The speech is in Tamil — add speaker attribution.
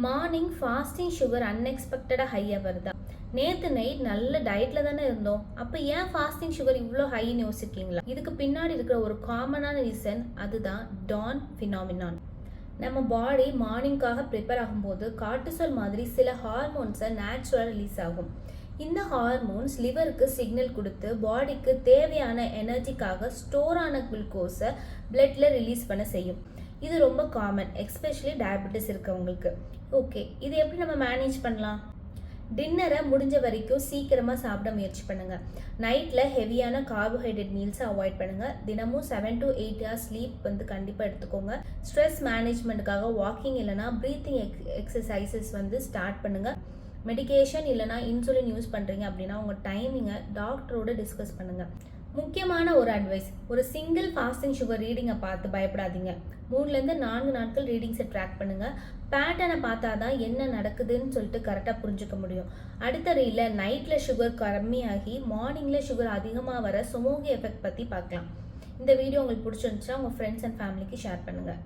Speaker 1: மார்னிங் ஃபாஸ்டிங் சுகர் அன்எக்ஸ்பெக்டடாக ஹையாக வருதா? நேற்று நைட் நல்ல டயட்டில் தானே இருந்தோம், அப்போ ஏன் ஃபாஸ்டிங் சுகர் இவ்வளோ ஹைன்னு யோசிச்சிருக்கீங்களா? இதுக்கு பின்னாடி இருக்கிற ஒரு காமனான ரீசன் அதுதான் டான் ஃபினாமினான். நம்ம பாடி மார்னிங்காக ப்ரிப்பேர் ஆகும்போது கார்டிசால் மாதிரி சில ஹார்மோன்ஸை நேச்சுரலாக ரிலீஸ் ஆகும். இந்த ஹார்மோன்ஸ் லிவருக்கு சிக்னல் கொடுத்து பாடிக்கு தேவையான எனர்ஜிக்காக ஸ்டோர் ஆன குளுக்கோஸை பிளட்ல ரிலீஸ் பண்ண செய்யும். இது ரொம்ப காமன், எஸ்பெஷலி டயபெட்டிஸ் இருக்கவங்களுக்கு. ஓகே, இது எப்படி நம்ம மேனேஜ் பண்ணலாம்? டின்னரை முடிஞ்ச வரைக்கும் சீக்கிரமாக சாப்பிட முயற்சி பண்ணுங்கள். நைட்டில் ஹெவியான கார்போஹைட்ரேட் மீல்ஸை அவாய்ட் பண்ணுங்கள். தினமும் 7 to 8 hours ஸ்லீப் கண்டிப்பாக எடுத்துக்கோங்க. ஸ்ட்ரெஸ் மேனேஜ்மெண்ட்டுக்காக வாக்கிங் இல்லைனா ப்ரீத்திங் எக்ஸசைசஸ் ஸ்டார்ட் பண்ணுங்கள். மெடிகேஷன் இல்லைனா இன்சுலின் யூஸ் பண்ணுறீங்க அப்படின்னா உங்கள் டைமிங்கை டாக்டரோட டிஸ்கஸ் பண்ணுங்கள். முக்கியமான ஒரு அட்வைஸ், ஒரு சிங்கிள் ஃபாஸ்டிங் சுகர் ரீடிங்கை பார்த்து பயப்படாதீங்க. 3-4 நாட்கள் ரீடிங்ஸை ட்ராக் பண்ணுங்கள். பேட்டர்னை பார்த்தா தான் என்ன நடக்குதுன்னு சொல்லிட்டு கரெக்டாக புரிஞ்சுக்க முடியும். அடுத்த ரீலில் நைட்டில் சுகர் கம்மியாகி மார்னிங்கில் சுகர் அதிகமாக வர சுமோகி எஃபெக்ட் பற்றி பார்க்கலாம். இந்த வீடியோ உங்களுக்கு பிடிச்சிருந்துச்சா உங்கள் ஃப்ரெண்ட்ஸ் அண்ட் ஃபேமிலிக்கு ஷேர் பண்ணுங்கள்.